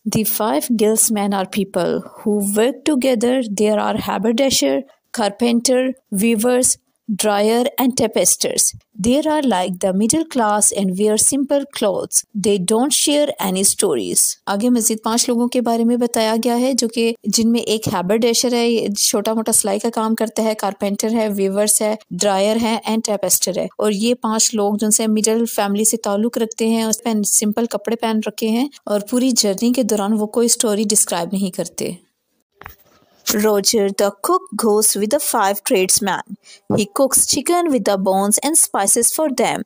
The five guildsmen are people who work together. There are haberdasher, carpenter, weavers, dryer and tapesters. They are like the middle class and wear simple clothes. They don't share any stories. आगे मजीद 5 लोगों के बारे में बताया गया है जो कि जिनमें एक हैबरडेशर है, छोटा मोटा सिलाई का काम करता है, कारपेंटर है, वीवर्स है, ड्रायर है एंड टेपेस्टर है। और ये 5 लोग जिनसे मिडिल फैमिली से ताल्लुक रखते हैं, उस पर सिंपल कपड़े पहन रखे हैं और पूरी जर्नी के दौरान वो कोई स्टोरी डिस्क्राइब नहीं करते। Roger the cook goes with the 5 tradesmen. He cooks chicken with the bones and spices for them.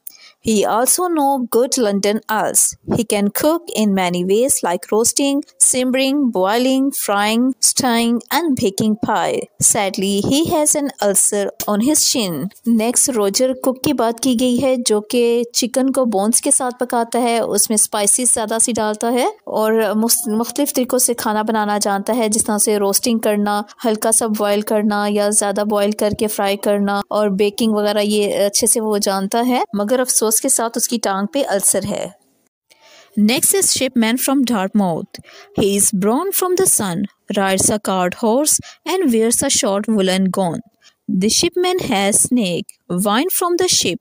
He also knows good London ales. He can cook in many ways like roasting, simmering, boiling, frying, stewing and baking pie. Sadly, he has an ulcer on his chin. Next, Roger cook की बात की गई है जो कि chicken को bones के साथ पकाता है, उसमें स्पाइसेस ज़्यादा सी डालता है और मुख्तलिफ तरीक़ों से खाना बनाना जानता है, जिस तरह से रोस्टिंग करना, हल्का सा बॉयल करना या ज़्यादा बॉयल करके फ्राई करना और बेकिंग वगैरह ये अच्छे से वो जानता है, मगर अफसोस के साथ उसकी टांग पे अल्सर है। Next is shipman from Dartmouth. He is born from the sun, rides a cart horse and wears a short woolen gown. The shipman has snake wine from the ship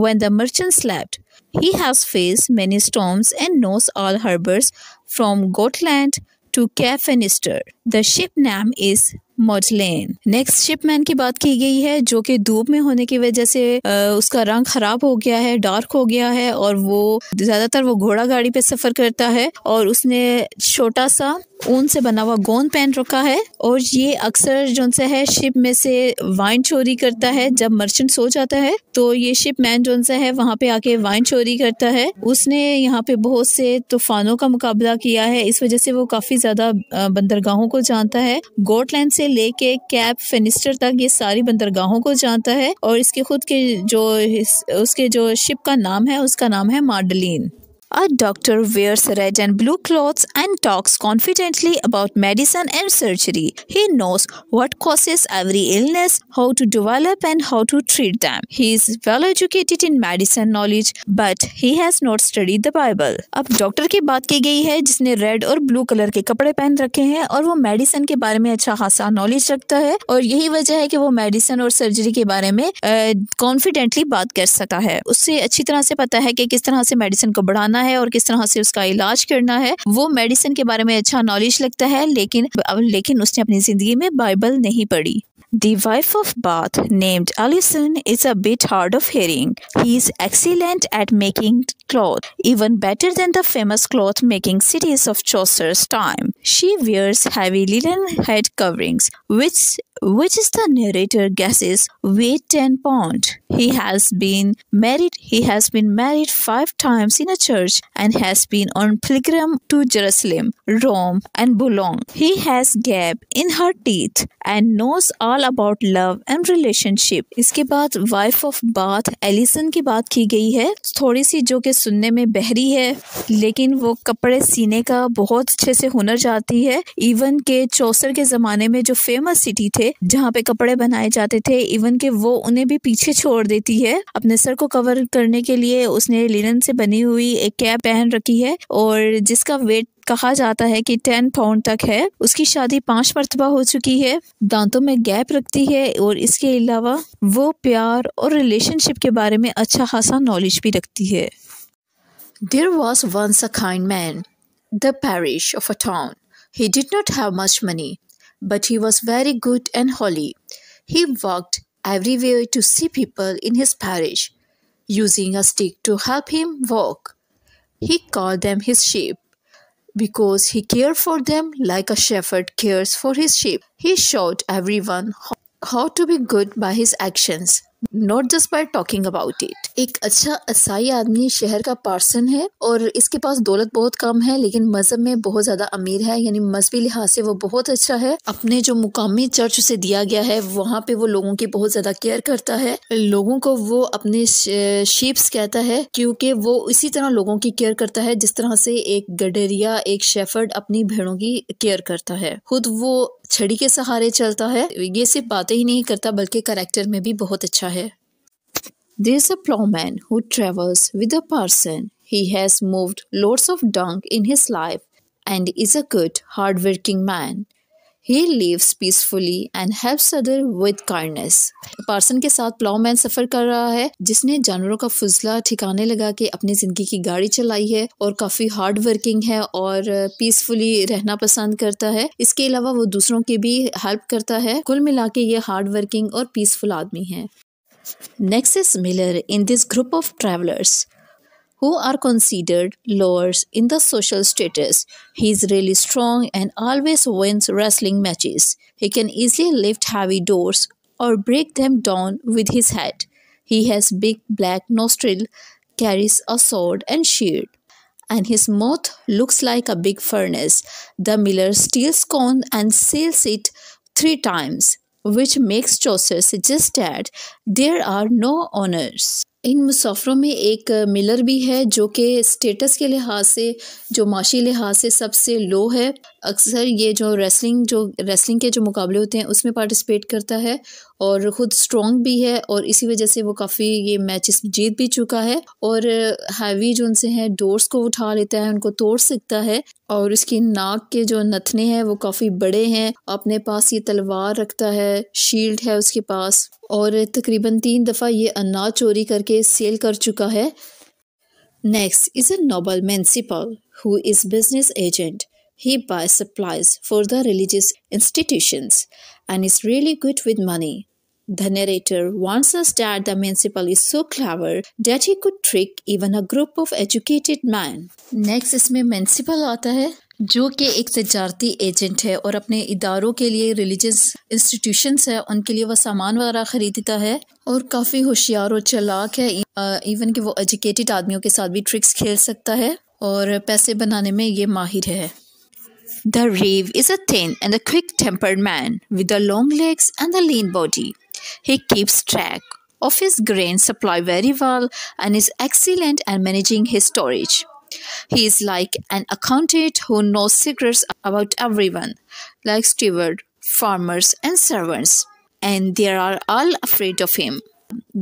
when the merchant slept. He has faced many storms and knows all harbors from Gotland to Cape Finisterre. The ship name is Maudelayne. Next shipman की बात की गई है जो कि धूप में होने की वजह से उसका रंग खराब हो गया है, डार्क हो गया है और वो ज्यादातर वो घोड़ा गाड़ी पे सफर करता है और उसने छोटा सा ऊन से बना हुआ गोंद पहन रखा है और ये अक्सर जो सा है शिप में से वाइन चोरी करता है। जब मर्चेंट सो जाता है तो ये शिपमैन जो सा है वहाँ पे आके वाइन चोरी करता है। उसने यहाँ पे बहुत से तूफानों का मुकाबला किया है, इस वजह से वो काफी ज्यादा बंदरगाहों को जानता है। गोटलैंड से लेके कैप फिनिस्टर तक ये सारी बंदरगाहों को जानता है और इसके खुद के उसके जो शिप का नाम है उसका नाम है मार्डलीन। A doctor wears red and blue clothes and talks confidently about medicine and surgery. He knows what causes every illness, how to develop and how to treat them. He is well educated in medicine knowledge, but he has not studied the Bible. अब doctor की बात की गई है जिसने red और blue colour के कपड़े पहन रखे हैं और वो मेडिसिन के बारे में अच्छा खासा नॉलेज रखता है और यही वजह है कि वो मेडिसिन और सर्जरी के बारे में कॉन्फिडेंटली बात कर सकता है। उससे अच्छी तरह से पता है कि किस तरह से मेडिसिन को बढ़ाना है और किस तरह से उसका इलाज करना है। वो मेडिसिन के बारे में अच्छा नॉलेज लगता है लेकिन उसने अपनी जिंदगी में बाइबल नहीं पढ़ी। The wife of Bath, named Alison, is a bit hard of hearing. He is excellent at making cloth, even better than the famous cloth-making cities of Chaucer's time. She wears heavy linen head coverings, which is the narrator guesses weigh 10 pounds. He has been married 5 times in a church and has been on pilgrim to Jerusalem, Rome and Boulogne. He has gap in her teeth and knows all about love and relationship. इसके बाद wife of bath Allison की बात की गई है, थोड़ी सी जो कि सुनने में बहरी है लेकिन वो कपड़े सीने का बहुत अच्छे से हुनर जानती है। इवन के चौसर के ज़माने में जो फेमस सिटी थे जहाँ पे कपड़े बनाए जाते थे, इवन के वो उन्हें भी पीछे छोड़ देती है। अपने सर को कवर करने के लिए उसने लिनन से बनी हुई एक कैप पहन रखी है और जिसका वेट कहा जाता है कि 10 पाउंड तक है। उसकी शादी 5 मरतबा हो चुकी है, दांतों में गैप रखती है और इसके अलावा वो प्यार और रिलेशनशिप के बारे में अच्छा खासा नॉलेज भी रखती है। There was once a kind man, the parish of a town. He did not have much money, but he was very good and holy. He walked everywhere to see people in his parish, using a stick to help him walk. He called them his sheep, because he cared for them like a shepherd cares for his sheep. He showed everyone how to be good by his actions, not just by talking about it. एक अच्छा ईसाई आदमी शहर का person है और इसके पास दौलत बहुत कम है लेकिन मजहब में बहुत ज्यादा अमीर है, यानी मजहबी लिहाज से वो बहुत अच्छा है। अपने जो मुकामी चर्च से दिया गया है वहाँ पे वो लोगों की बहुत ज्यादा केयर करता है। लोगों को वो अपने शीप्स कहता है क्योंकि वो इसी तरह लोगों की केयर करता है जिस तरह से एक गडरिया, एक शेफर्ड अपनी भेड़ों की केयर करता है। खुद वो छड़ी के सहारे चलता है। ये सिर्फ बातें ही नहीं करता बल्कि कैरेक्टर में भी बहुत अच्छा है। There is a plowman who travels with a parson. He has moved loads of dung in his life and is a good, hard-working man. He lives peacefully and helps others with kindness. Parson के साथ Ploughman सफ़र कर रहा है जिसने जानवरों का फुजला ठिकाने लगा के अपनी ज़िंदगी की गाड़ी चलाई है और काफ़ी हार्ड वर्किंग है और पीसफुली रहना पसंद करता है। इसके अलावा वो दूसरों की भी हेल्प करता है। कुल मिला के ये हार्ड वर्किंग और पीसफुल आदमी है। Next is Miller in this group of travellers who are considered lower in the social status. He is really strong and always wins wrestling matches. He can easily lift heavy doors or break them down with his head. He has big black nostril, carries a sword and shield, and his mouth looks like a big furnace. The miller steals corn and sells it 3 times, which makes Chaucer suggest that there are no owners. इन मुसाफरों में एक Miller भी है जो कि status के लिहाज से, जो माशी लिहाज से सबसे लो है। अक्सर ये जो रेसलिंग के जो मुकाबले होते हैं उसमें पार्टिसिपेट करता है और ख़ुद स्ट्रॉन्ग भी है और इसी वजह से वो काफ़ी ये मैचेस जीत भी चुका है और हैवी जो उनसे हैं डोर्स को उठा लेता है, उनको तोड़ सकता है और उसकी नाक के जो नथने हैं वो काफ़ी बड़े हैं। अपने पास ये तलवार रखता है, शील्ड है उसके पास और तकरीबन 3 दफ़ा ये अनाज चोरी करके सेल कर चुका है। Next is a noble manciple who is business agent. He buys supplies for the religious institutions and is really good with money. The narrator warns us that the municipal is so clever that he could trick even a group of educated men. Next इसमें municipal आता है जो कि एक तजारती agent है और अपने इदारों के लिए रिलीजियस इंस्टीट्यूशंस है उनके लिए वह सामान वगैरह खरीदता है और काफ़ी होशियार और चालाक है। इवन कि वो एजुकेटेड आदमियों के साथ भी ट्रिक्स खेल सकता है और पैसे बनाने में ये माहिर है। The Reeve is a thin and a quick-tempered man with the long legs and the lean body. He keeps track of his grain supply very well and is excellent at managing his storage. He is like an accountant who knows secrets about everyone, like steward, farmers and servants, and they are all afraid of him.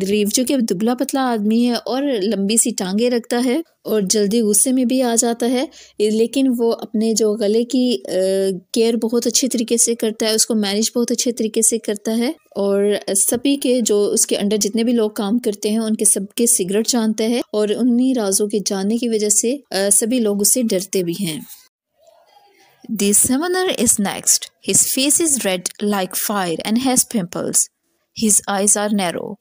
रीव जो कि दुबला पतला आदमी है और लंबी सी टांगे रखता है और जल्दी गुस्से में भी आ जाता है, लेकिन वो अपने जो गले की केयर बहुत अच्छे तरीके से करता है, उसको मैनेज बहुत अच्छे तरीके से करता है और सभी के जो उसके अंडर जितने भी लोग काम करते हैं उनके सबके सिगरेट जानता है और उन्हीं राजों के जानने की वजह से सभी लोग उससे डरते भी हैं। The summoner is next. His face is red like fire and has pimples. His eyes are narrow.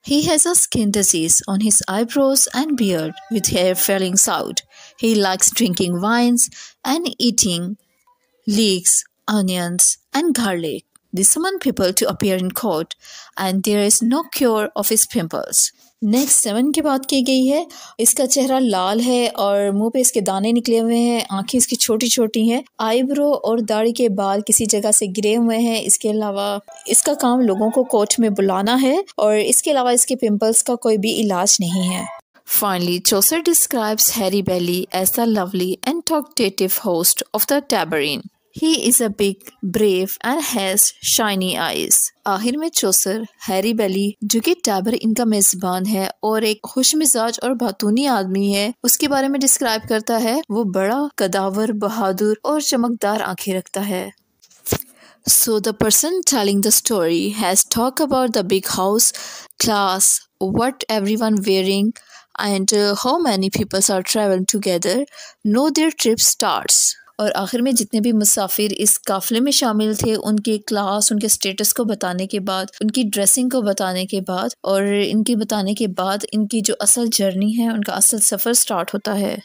He has a skin disease on his eyebrows and beard with hair falling out. He likes drinking wines and eating leeks, onions and garlic. They summon people to appear in court and there is no cure of his pimples. Next 7 की बात की गई है। इसका चेहरा लाल है और मुंह पे इसके दाने निकले हुए हैं, आंखें इसकी छोटी छोटी हैं, आईब्रो और दाढ़ी के बाल किसी जगह से गिरे हुए हैं। इसके अलावा इसका काम लोगों को कोर्ट में बुलाना है और इसके अलावा इसके पिंपल्स का कोई भी इलाज नहीं है। Finally, Chaucer describes Harry Bailey as the lovely and talkative host of the tavern. He is a big, brave and has shiny eyes. आखिर में चौसर हैरी बेली जो कि टैबर इनका मेजबान है और एक खुश मिजाज और बातूनी आदमी है उसके बारे में डिस्क्राइब करता है। वो बड़ा कदावर, बहादुर और चमकदार आंखें रखता है। So the person telling the story has talked about the big house, class, what everyone wearing and how many people are traveling together. Now their trip starts. और आखिर में जितने भी मुसाफिर इस काफ़िले में शामिल थे उनके क्लास, उनके स्टेटस को बताने के बाद, उनकी ड्रेसिंग को बताने के बाद और इनकी बताने के बाद इनकी जो असल जर्नी है, उनका असल सफ़र स्टार्ट होता है।